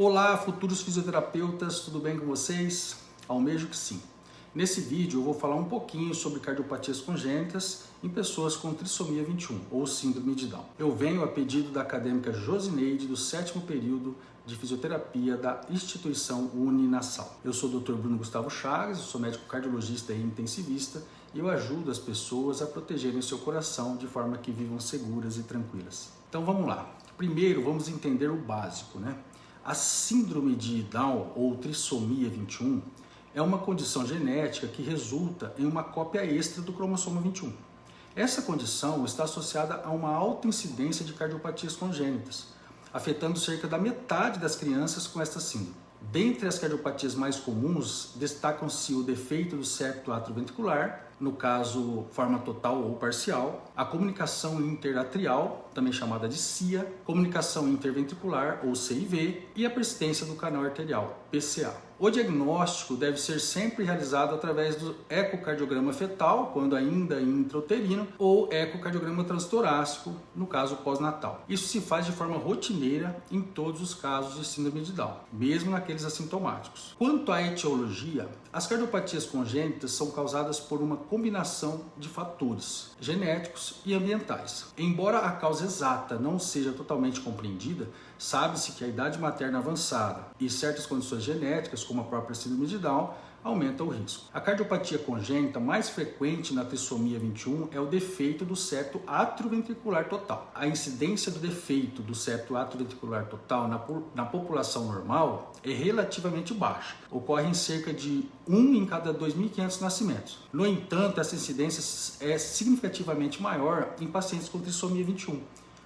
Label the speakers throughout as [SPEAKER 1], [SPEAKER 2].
[SPEAKER 1] Olá, futuros fisioterapeutas, tudo bem com vocês? Almejo que sim. Nesse vídeo eu vou falar um pouquinho sobre cardiopatias congênitas em pessoas com trissomia 21 ou síndrome de Down. Eu venho a pedido da acadêmica Josineide do 7º período de fisioterapia da instituição Uninasal. Eu sou o Dr. Bruno Gustavo Chagas, eu sou médico cardiologista e intensivista e eu ajudo as pessoas a protegerem o seu coração de forma que vivam seguras e tranquilas. Então vamos lá. Primeiro vamos entender o básico, né? A síndrome de Down ou trissomia 21 é uma condição genética que resulta em uma cópia extra do cromossomo 21. Essa condição está associada a uma alta incidência de cardiopatias congênitas, afetando cerca da metade das crianças com esta síndrome. Dentre as cardiopatias mais comuns, destacam-se o defeito do septo atrioventricular, no caso, forma total ou parcial, a comunicação interatrial, também chamada de CIA, comunicação interventricular, ou CIV, e a persistência do canal arterial, PCA. O diagnóstico deve ser sempre realizado através do ecocardiograma fetal, quando ainda intrauterino, ou ecocardiograma transtorácico, no caso pós-natal. Isso se faz de forma rotineira em todos os casos de síndrome de Down, mesmo naqueles assintomáticos. Quanto à etiologia, as cardiopatias congênitas são causadas por uma combinação de fatores genéticos e ambientais. Embora a causa exata não seja totalmente compreendida, sabe-se que a idade materna avançada e certas condições genéticas, como a própria síndrome de Down, aumentam o risco. A cardiopatia congênita mais frequente na trissomia 21 é o defeito do septo atrioventricular total. A incidência do defeito do septo atrioventricular total na população normal é relativamente baixa. Ocorre em cerca de 1 em cada 2.500 nascimentos. No entanto, essa incidência é significativamente maior em pacientes com trissomia 21,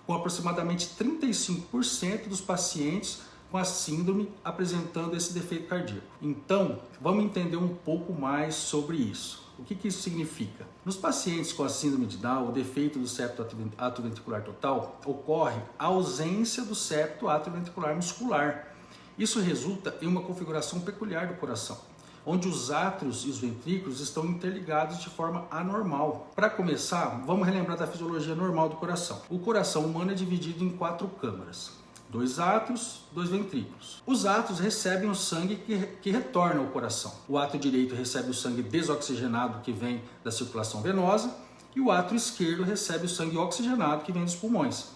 [SPEAKER 1] com aproximadamente 35% dos pacientes com a síndrome apresentando esse defeito cardíaco. Então, vamos entender um pouco mais sobre isso. O que isso significa? Nos pacientes com a síndrome de Down, o defeito do septo atrioventricular total ocorre a ausência do septo atrioventricular muscular. Isso resulta em uma configuração peculiar do coração, onde os átrios e os ventrículos estão interligados de forma anormal. Para começar, vamos relembrar da fisiologia normal do coração. O coração humano é dividido em 4 câmaras: 2 átrios, 2 ventrículos. Os átrios recebem o sangue que retorna ao coração. O átrio direito recebe o sangue desoxigenado que vem da circulação venosa e o átrio esquerdo recebe o sangue oxigenado que vem dos pulmões,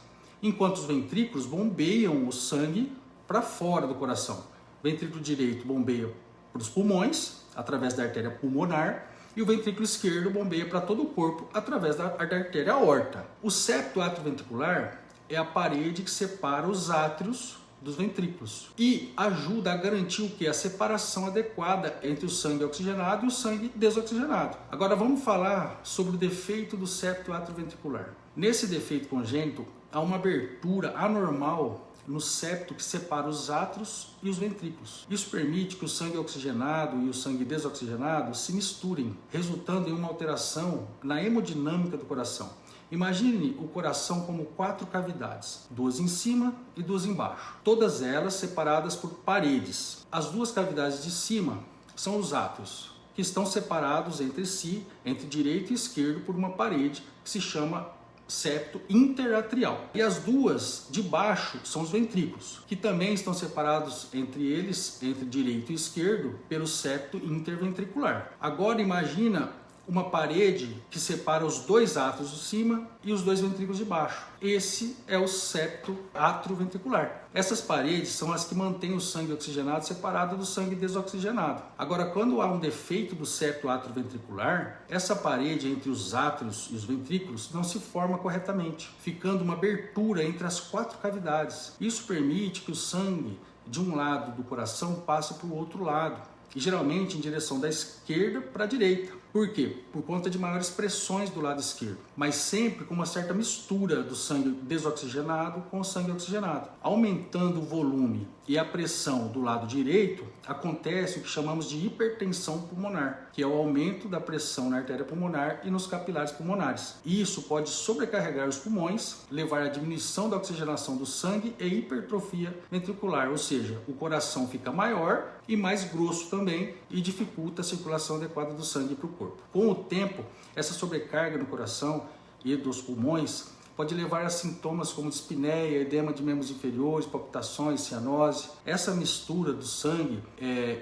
[SPEAKER 1] enquanto os ventrículos bombeiam o sangue para fora do coração. O ventrículo direito bombeia para os pulmões, através da artéria pulmonar, e o ventrículo esquerdo bombeia para todo o corpo, através da artéria aorta. O septo atrioventricular é a parede que separa os átrios dos ventrículos e ajuda a garantir o que? A separação adequada entre o sangue oxigenado e o sangue desoxigenado. Agora vamos falar sobre o defeito do septo atrioventricular. Nesse defeito congênito, há uma abertura anormal no septo que separa os átrios e os ventrículos. Isso permite que o sangue oxigenado e o sangue desoxigenado se misturem, resultando em uma alteração na hemodinâmica do coração. Imagine o coração como 4 cavidades, 2 em cima e 2 embaixo, todas elas separadas por paredes. As 2 cavidades de cima são os átrios, que estão separados entre si, entre direito e esquerdo, por uma parede que se chama septo interatrial. E as 2 de baixo são os ventrículos, que também estão separados entre eles, entre direito e esquerdo, pelo septo interventricular. Agora imagina uma parede que separa os 2 átrios de cima e os 2 ventrículos de baixo. Esse é o septo atrioventricular. Essas paredes são as que mantêm o sangue oxigenado separado do sangue desoxigenado. Agora, quando há um defeito do septo atrioventricular, essa parede entre os átrios e os ventrículos não se forma corretamente, ficando uma abertura entre as 4 cavidades. Isso permite que o sangue de um lado do coração passe para o outro lado, e geralmente em direção da esquerda para a direita. Por quê? Por conta de maiores pressões do lado esquerdo, mas sempre com uma certa mistura do sangue desoxigenado com o sangue oxigenado. Aumentando o volume e a pressão do lado direito, acontece o que chamamos de hipertensão pulmonar, que é o aumento da pressão na artéria pulmonar e nos capilares pulmonares. Isso pode sobrecarregar os pulmões, levar à diminuição da oxigenação do sangue e hipertrofia ventricular, ou seja, o coração fica maior e mais grosso também e dificulta a circulação adequada do sangue para o corpo. Com o tempo, essa sobrecarga no coração e dos pulmões pode levar a sintomas como dispneia, edema de membros inferiores, palpitações, cianose. Essa mistura do sangue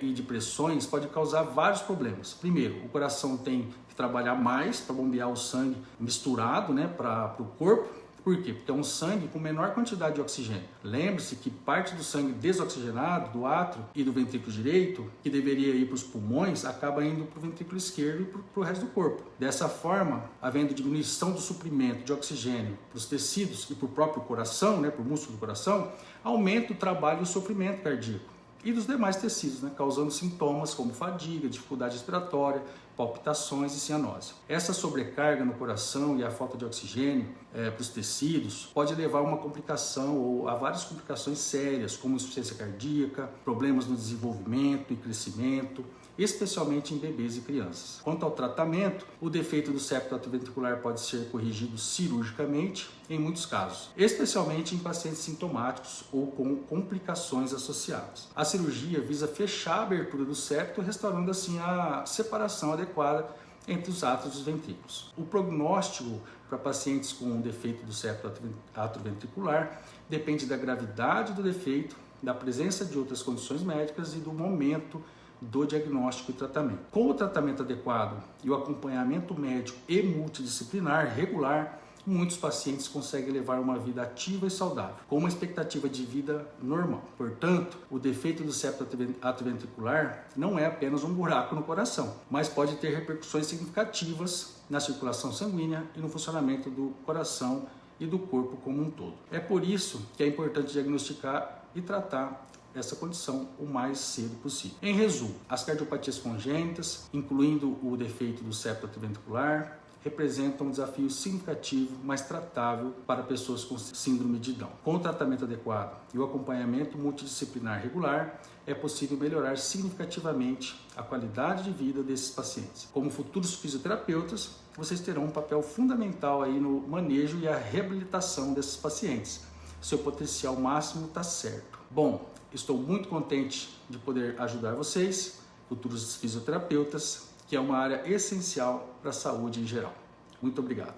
[SPEAKER 1] e de pressões pode causar vários problemas. Primeiro, o coração tem que trabalhar mais para bombear o sangue misturado, né, para o corpo. Por quê? Porque é um sangue com menor quantidade de oxigênio. Lembre-se que parte do sangue desoxigenado, do átrio e do ventrículo direito, que deveria ir para os pulmões, acaba indo para o ventrículo esquerdo e para o resto do corpo. Dessa forma, havendo diminuição do suprimento de oxigênio para os tecidos e para o próprio coração, né, para o músculo do coração, aumenta o trabalho e o sofrimento cardíaco e dos demais tecidos, né, causando sintomas como fadiga, dificuldade respiratória, palpitações e cianose. Essa sobrecarga no coração e a falta de oxigênio para os tecidos pode levar a uma complicação ou a várias complicações sérias, como insuficiência cardíaca, problemas no desenvolvimento e crescimento, especialmente em bebês e crianças. Quanto ao tratamento, o defeito do septo atrioventricular pode ser corrigido cirurgicamente em muitos casos, especialmente em pacientes sintomáticos ou com complicações associadas. A cirurgia visa fechar a abertura do septo, restaurando assim a separação adequada entre os átrios e os ventrículos. O prognóstico para pacientes com defeito do septo atrioventricular depende da gravidade do defeito, da presença de outras condições médicas e do momento do diagnóstico e tratamento. Com o tratamento adequado e o acompanhamento médico e multidisciplinar regular, muitos pacientes conseguem levar uma vida ativa e saudável, com uma expectativa de vida normal. Portanto, o defeito do septo atrioventricular não é apenas um buraco no coração, mas pode ter repercussões significativas na circulação sanguínea e no funcionamento do coração e do corpo como um todo. É por isso que é importante diagnosticar e tratar essa condição o mais cedo possível. Em resumo, as cardiopatias congênitas, incluindo o defeito do septo atrioventricular, representam um desafio significativo, mas tratável para pessoas com síndrome de Down. Com o tratamento adequado e o acompanhamento multidisciplinar regular, é possível melhorar significativamente a qualidade de vida desses pacientes. Como futuros fisioterapeutas, vocês terão um papel fundamental aí no manejo e a reabilitação desses pacientes. Seu potencial máximo está certo. Bom, estou muito contente de poder ajudar vocês, futuros fisioterapeutas, que é uma área essencial para a saúde em geral. Muito obrigado.